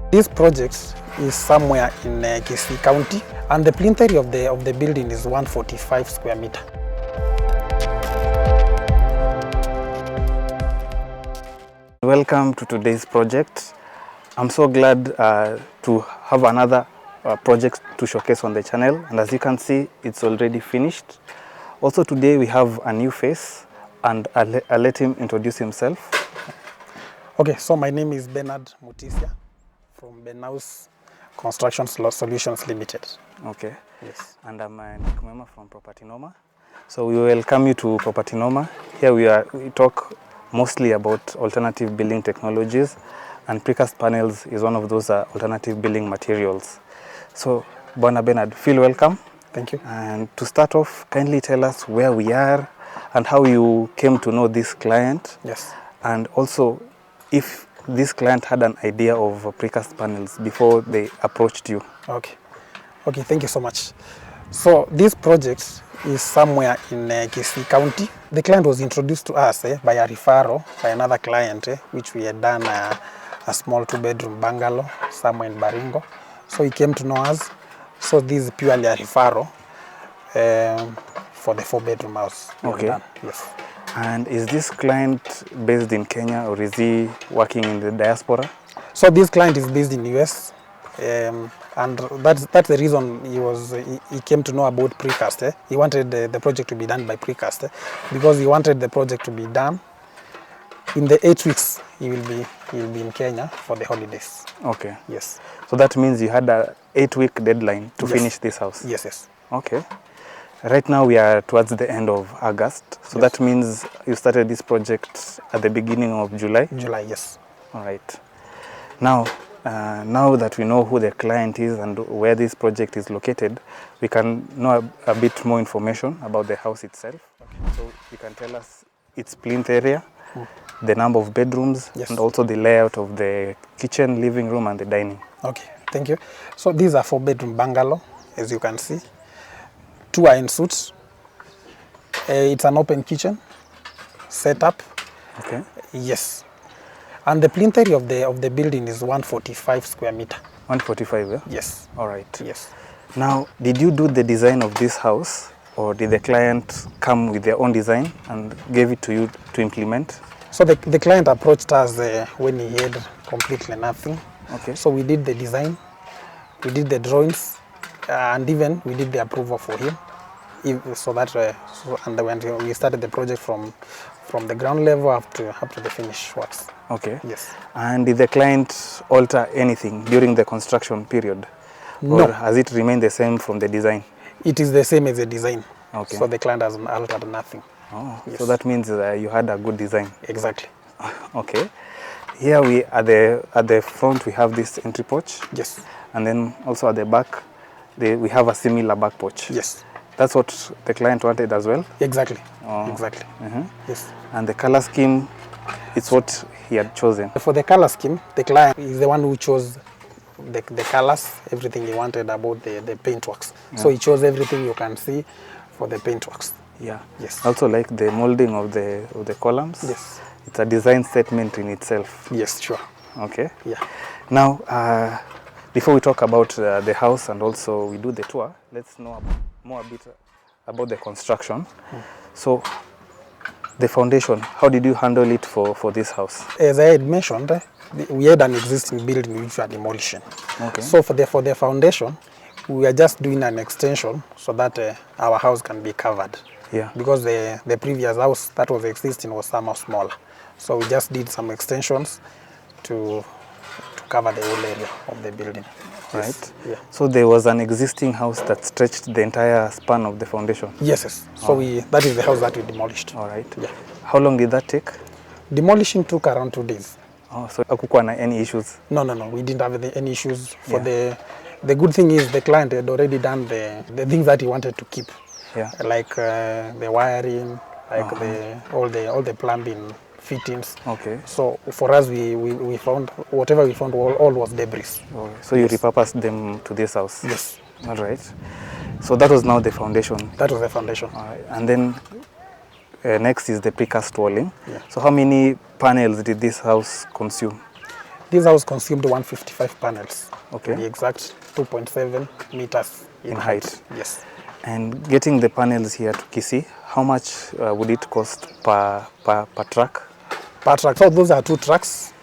This project is somewhere in Kisii County, and the plinth area of the building is 145 square meter. Welcome to today's project. I'm so glad to have another project to showcase on the channel, and as you can see, it's already finished. Also today we have a new face, and I'll let him introduce himself. Okay, so my name is Benard Mutisya from Benaus Construction Solutions Limited. Okay. Yes. And I'm Muema from Property. So we welcome you to Property. Here we talk mostly about alternative building technologies, and precast panels is one of those alternative building materials. So, Bwana Benard, feel welcome. Thank you. And to start off, kindly tell us where we are and how you came to know this client. Yes. And also, if this client had an idea of precast panels before they approached you. Okay. Okay, thank you so much. So this project is somewhere in Kisii County. The client was introduced to us by a referral by another client, which we had done a small 2-bedroom bungalow somewhere in Baringo. So he came to know us. So this is purely a referral for the 4-bedroom house. Okay. Yes. And is this client based in Kenya, or is he working in the diaspora? So this client is based in US. And that's the reason he came to know about Precast. He wanted the project to be done by Precast because he wanted the project to be done in the 8 weeks. He will be in Kenya for the holidays. Okay. Yes. So that means you had a 8-week deadline to finish this house. Yes, yes. Okay. Right now we are towards the end of August. So that means you started this project at the beginning of July? July, yes. All right. Now that we know who the client is and where this project is located, we can know a bit more information about the house itself. Okay. So you can tell us its plinth area, the number of bedrooms, and also the layout of the kitchen, living room, and the dining. Okay, thank you. So these are 4-bedroom bungalow, as you can see. 2 are in suites. It's an open kitchen setup. Okay. Yes. And the plinth area of the building is 145 square meter. 145, yeah? Yes. All right. Yes. Now, did you do the design of this house, or did the client come with their own design and gave it to you to implement? So the client approached us when he had completely nothing. Okay. So we did the design, we did the drawings, and even we did the approval for him. So that and when we started the project from the ground level up to the finished works. Okay. Yes. And did the client alter anything during the construction period? No. Or has it remained the same from the design? It is the same as the design. Okay. So the client has altered nothing. Oh, yes. So that means you had a good design. Exactly. Okay. Here we at the front we have this entry porch. Yes. And then also at the back we have a similar back porch. Yes. That's what the client wanted as well? Exactly. Oh. Exactly. Yes. And the color scheme, it's what he had chosen? For the color scheme, the client is the one who chose the colors, everything he wanted about the paintworks. Yeah. So he chose everything you can see for the paintworks. Yeah. Yes. Also like the molding of the columns. Yes. It's a design statement in itself. Yes, sure. Okay. Yeah. Now, before we talk about the house and also we do the tour, let's know more a bit about the construction. So, the foundation, how did you handle it for this house? As I had mentioned, we had an existing building which we are demolishing. Okay. So for the foundation, we are just doing an extension so that our house can be covered. Yeah. Because the previous house that was existing was somehow smaller. So we just did some extensions to cover the whole area of the building. Right. Yes. Yeah. So there was an existing house that stretched the entire span of the foundation? Yes, yes. So that is the house that we demolished. All right. Yeah. How long did that take? Demolishing took around 2 days. Oh, so hakukuwa na any issues? No. We didn't have any issues. For the good thing is the client had already done the things that he wanted to keep. Yeah. Like the wiring, like all the plumbing fittings. Okay. So for us, we found whatever we found all was debris. Okay. So you repurposed them to this house? Yes. All right. So that was now the foundation? That was the foundation. All right. And then next is the precast walling. Yeah. So how many panels did this house consume? This house consumed 155 panels. Okay. To be exact, 2.7 meters in height. Yes. And getting the panels here to Kisii, how much would it cost per truck? Per truck. So those are 2 trucks,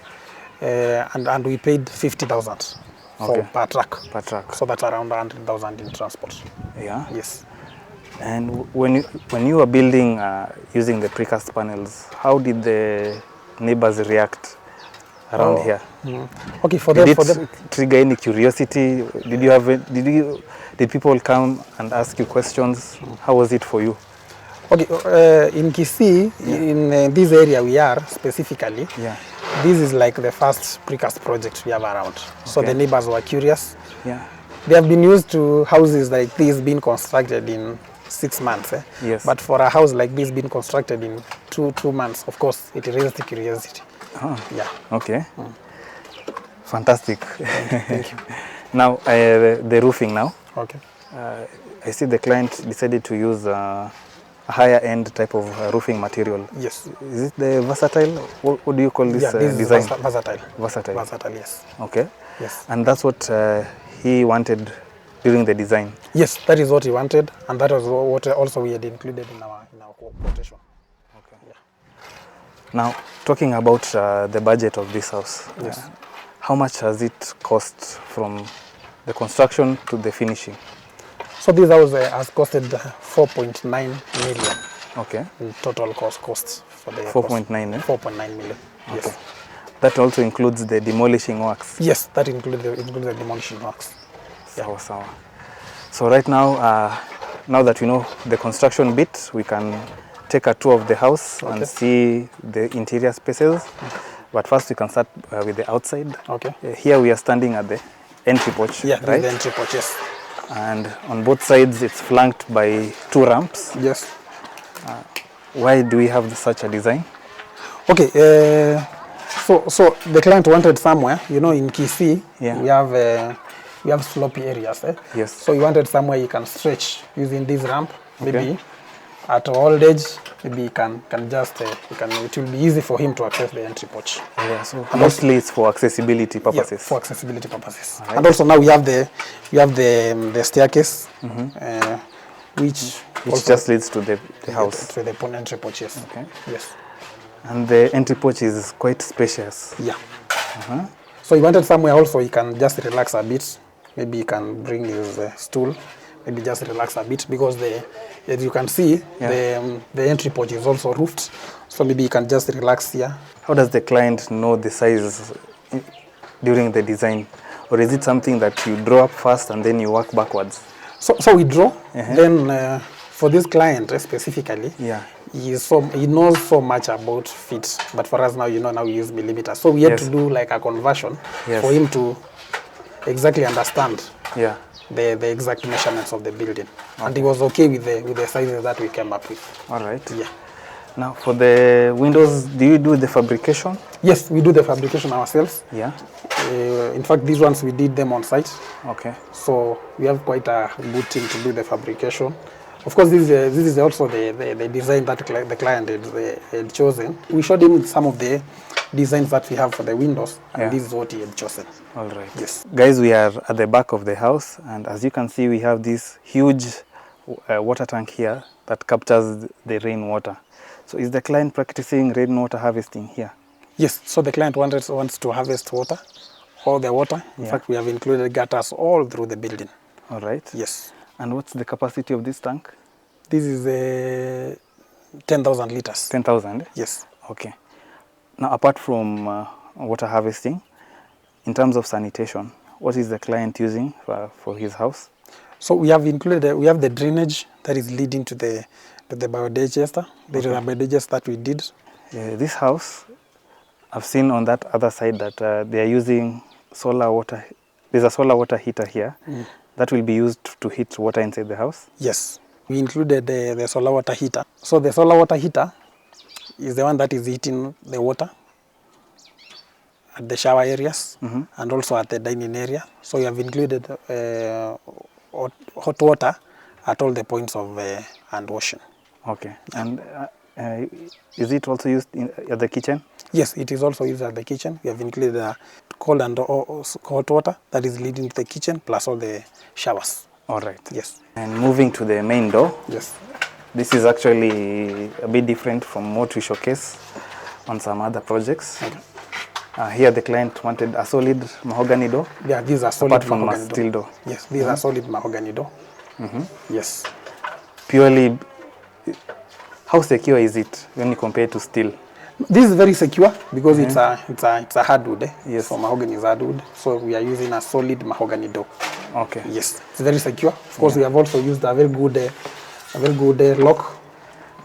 and we paid 50,000 Okay. per truck. Per truck. So that's around 100,000 in transport. Yeah. Yes. And when you were building using the precast panels, how did the neighbors react around here? Okay, for Did them, it trigger any curiosity? Did people come and ask you questions? How was it for you? okay, in Kisii, in this area we are specifically, Yeah. this is like the first precast project we have around. So Okay. the neighbors were curious. Yeah. They have been used to houses like this being constructed in 6 months. Yes. But for a house like this being constructed in two months, of course, it raised the curiosity. Oh. Yeah. Okay. Fantastic. Thank you. Now, the roofing now. Okay. I see the client decided to use a higher end type of roofing material. Yes. Is it the versatile? What do you call this, Yeah, this design? is versatile. Versatile. Versatile, yes. Okay. Yes. And that's what he wanted during the design. Yes, that is what he wanted, and that was what also we had included in our quotation. Okay. Yeah. Now, talking about the budget of this house, Yes. how much has it cost from the construction to the finishing? So this house has costed 4.9 million Okay. in total costs for the 4.9, eh? 4.9 million. Okay. Yes. That also includes the demolishing works. Yes, that includes the demolition works. Sawa sawa. So right now, now that we know the construction bit, we can take a tour of the house and see the interior spaces. But first we can start with the outside. Okay. Here we are standing at the entry porch, Yeah, this right? is the entry porch, yes. And on both sides it's flanked by 2 ramps. Yes. Why do we have such a design? Okay, so the client wanted somewhere, in Kisii, Yeah. we have sloppy areas. Yes. So he wanted somewhere you can stretch using this ramp. Maybe Okay. at old age, maybe you can just, it will be easy for him to access the entry porch. Yeah, so mostly it's for accessibility purposes. Yeah, for accessibility purposes. Right. And also now we have the staircase, which also just leads to the house. to the entry porch, yes. Okay. Yes. And the entry porch is quite spacious. Yeah. So he wanted somewhere also he can just relax a bit. Maybe he can bring his stool, maybe just relax a bit, because as you can see, the entry porch is also roofed. So maybe he can just relax here. How does the client know the size during the design? Or is it something that you draw up first and then you work backwards? So we draw. Then for this client specifically, he knows so much about feet. But for us now, now we use millimeters. So we had to do like a conversion for him to exactly understand the exact measurements of the building. Okay. And he was okay with the sizes that we came up with. All right. Yeah. Now for the windows, do you do the fabrication? Yes, we do the fabrication ourselves. Yeah. In fact, these ones we did them on site. Okay. So we have quite a good team to do the fabrication. Of course, this is also the design that the client had chosen. We showed him some of the designs that we have for the windows, and this is what he had chosen. All right. Yes. Guys, we are at the back of the house, and as you can see, we have this huge water tank here that captures the rainwater. So is the client practicing rainwater harvesting here? Yes, so the client wants to harvest water, all the water. In fact, we have included gutters all through the building. All right. Yes. And what's the capacity of this tank? This is 10,000 liters. 10,000? Yes. Okay. Now, apart from water harvesting, in terms of sanitation, what is the client using for his house? So we have included, we have the drainage that is leading to the biodigester. There is a biodigester that we did. This house, I've seen on that other side that they are using solar water. There's a solar water heater here that will be used to heat water inside the house. Yes, we included the solar water heater. So the solar water heater is the one that is heating the water at the shower areas and also at the dining area. So we have included hot water at all the points of hand washing. Okay. And is it also used at the kitchen? Yes, it is also used as the kitchen. We have included cold and hot water that is leading to the kitchen, plus all the showers. All right. Yes. And moving to the main door. Yes. This is actually a bit different from what we showcase on some other projects. Okay. Here the client wanted a solid mahogany door. Yeah, these are solid apart from mahogany a steel door. Yes, these are solid mahogany door. Yes. Purely, how secure is it when you compare to steel? This is very secure because it's a hardwood. Yes. So mahogany is hardwood. So we are using a solid mahogany door. Okay. Yes, it's very secure. Of course, we have also used a very good lock.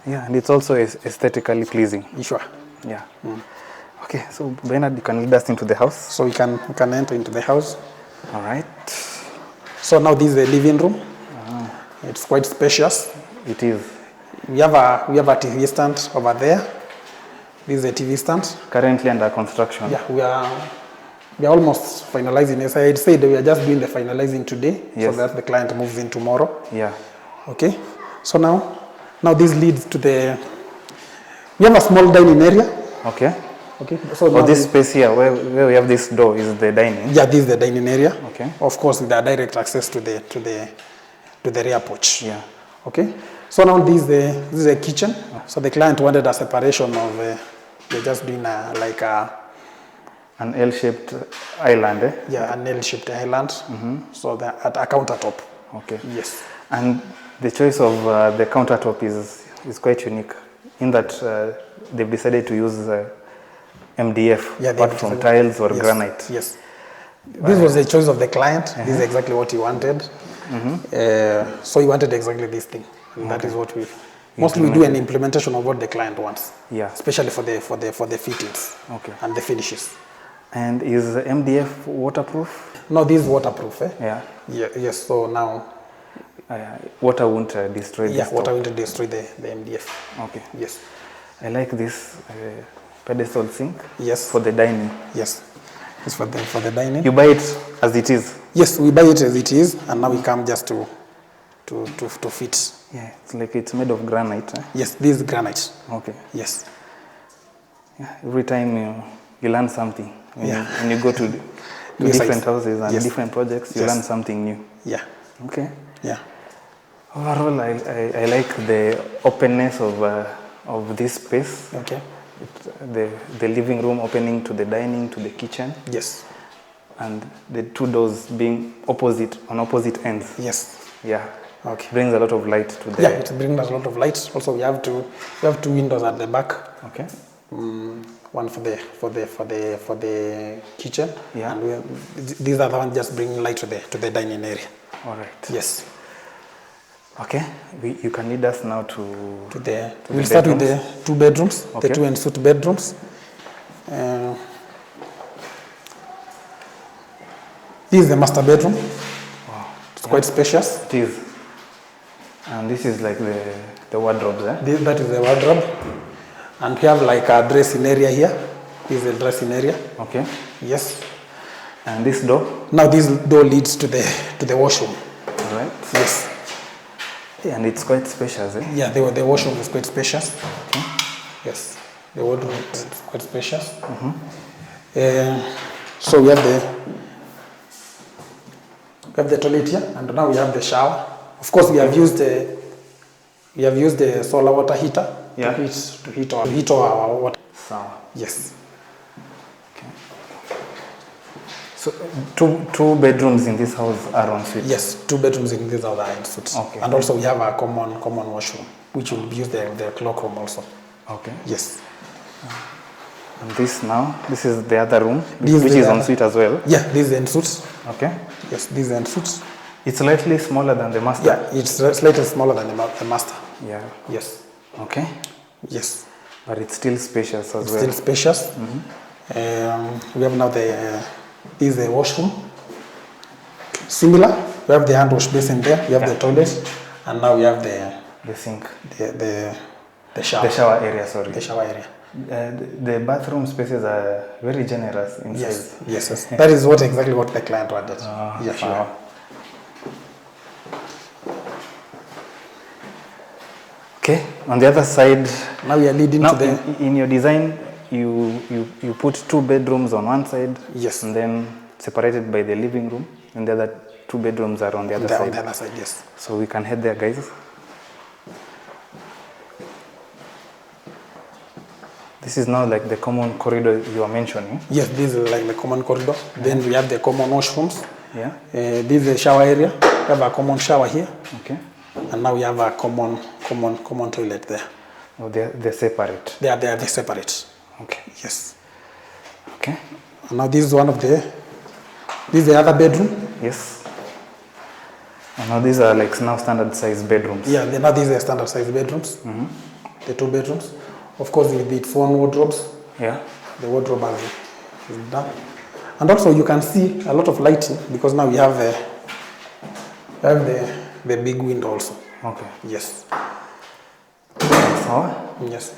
Yeah, and it's also aesthetically pleasing. Sure. Yeah. Okay, so Benard, you can lead us into the house. So we can enter into the house. All right. So now this is the living room. It's quite spacious. It is. We have a TV stand over there. This is a TV stand. Currently under construction. Yeah, we are almost finalizing. As I said, we are just doing the finalizing today, Yes. so that the client moves in tomorrow. Yeah. Okay. So now this leads to we have a small dining area. Okay. Okay. So For this space here, where we have this door, is the dining. Yeah, this is the dining area. Okay. Of course, with the direct access to the rear porch. Yeah. Okay. So now this is a kitchen. So the client wanted a separation of. We're just doing an L-shaped island, eh? Yeah, an L-shaped island. So at a countertop. Okay. Yes. And the choice of the countertop is quite unique in that they've decided to use MDF apart from tiles or granite. Yes. This was the choice of the client. This is exactly what he wanted. So he wanted exactly this thing. And that is what we mostly do an implementation of what the client wants. Yeah. Especially for the fittings. Okay. And the finishes. And is MDF waterproof? No, this is waterproof. Yeah. Yes. So now. Water won't destroy this. Yeah, water won't destroy the MDF. Okay. Yes. I like this pedestal sink. Yes. For the dining. Yes. It's for the dining. You buy it as it is? Yes, we buy it as it is, and now we come just to fit. Yeah, it's like it's made of granite. Eh? Yes, this is granite. Okay. Yes. Yeah, every time you learn something. When you go to different houses and different projects, you learn something new. Yeah. Okay. Yeah. Overall, I like the openness of this space. Okay. The living room opening to the dining, to the kitchen. Yes. And the two doors being on opposite ends. Yes. Yeah. Okay. Brings a lot of light to the. Yeah, it brings a lot of light. Also, we have two windows at the back. Okay. One for the kitchen. Yeah. And these are the ones just bringing light to the dining area. All right. Yes. Okay. You can lead us now to we'll start with the 2 bedrooms. Okay. The 2 ensuite bedrooms. This is the master bedroom. Wow. It's quite spacious. It is. And this is like the wardrobes, eh? That is the wardrobe. And we have like a dressing area here. This is the dressing area. Okay. Yes. And this door? Now this door leads to the washroom. All right. Yes. And it's quite spacious, eh? Yeah, the washroom is quite spacious. Okay. Yes. The wardrobe is quite spacious. So we have the toilet here, and now we have the shower. Of course, we have used the solar water heater to heat our water. Sour. Yes. Okay. So two bedrooms in this house are en suite. Yes, 2 bedrooms in this house are en suite. Okay. And also we have a common washroom, which will be used the cloakroom also. Okay. Yes. And this is the other room, which is en suite as well. Yeah, this is en suite. Okay. Yes, this is en suite. It's slightly smaller than the master. Yeah, it's slightly smaller than the master. Yeah. Yes. Okay. Yes. But it's still spacious as well. Still spacious. We have now this is the washroom. Similar. We have the hand wash basin there. We have the toilet, and now we have the sink. The shower. The shower area. Sorry. The shower area. The bathroom spaces are very generous in size. Yes. That is exactly what the client wanted. Yeah, sure. Wow. Okay. On the other side. Now we are leading to in your design, you put 2 bedrooms on one side. Yes. And then separated by the living room, and the other 2 bedrooms are on the other They're side. on the other side, yes. So we can head there, guys. This is now like the common corridor you are mentioning. Yes, this is like the common corridor. Then we have the common washrooms. Yeah. This is the shower area. We have a common shower here. Okay. And now we have a common toilet there. Oh, they're separate. They're separate. Okay. Yes. Okay. And now this is this is the other bedroom. Yes. And now these are like now standard size bedrooms. Yeah, now these are standard size bedrooms. The 2 bedrooms. Of course, with its own wardrobes. Yeah. The wardrobe is done. And also you can see a lot of lighting because now we have the big window also. Okay. Yes. So, yes.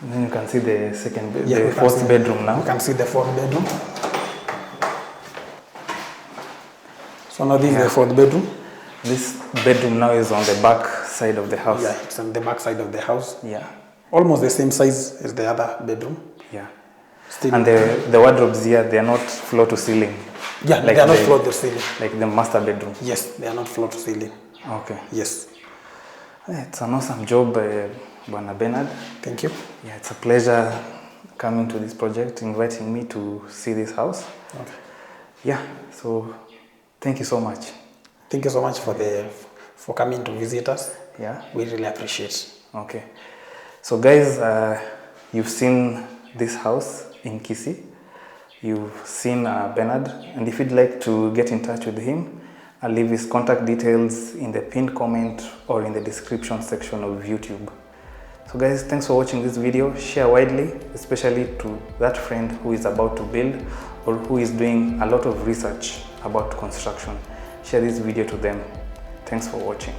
And then you can see the the 4th bedroom now. You can see the 4th bedroom. So now this is the 4th bedroom. This bedroom now is on the back side of the house. Yeah, it's on the back side of the house. Yeah. Almost the same size as the other bedroom. Yeah. Still. And the wardrobes here, they are not floor to ceiling. Yeah, like they are not floor to ceiling. Like the master bedroom. Yes, they are not floor to ceiling. Okay. Yes. It's an awesome job, Benard. Thank you. Yeah, it's a pleasure coming to this project, inviting me to see this house. Okay. Yeah, so thank you so much. Thank you so much for coming to visit us. Yeah. We really appreciate. Okay. So guys, you've seen this house in Kisii. You've seen Benard, and if you'd like to get in touch with him, I'll leave his contact details in the pinned comment or in the description section of YouTube. So guys, thanks for watching this video. Share widely, especially to that friend who is about to build or who is doing a lot of research about construction. Share this video to them. Thanks for watching.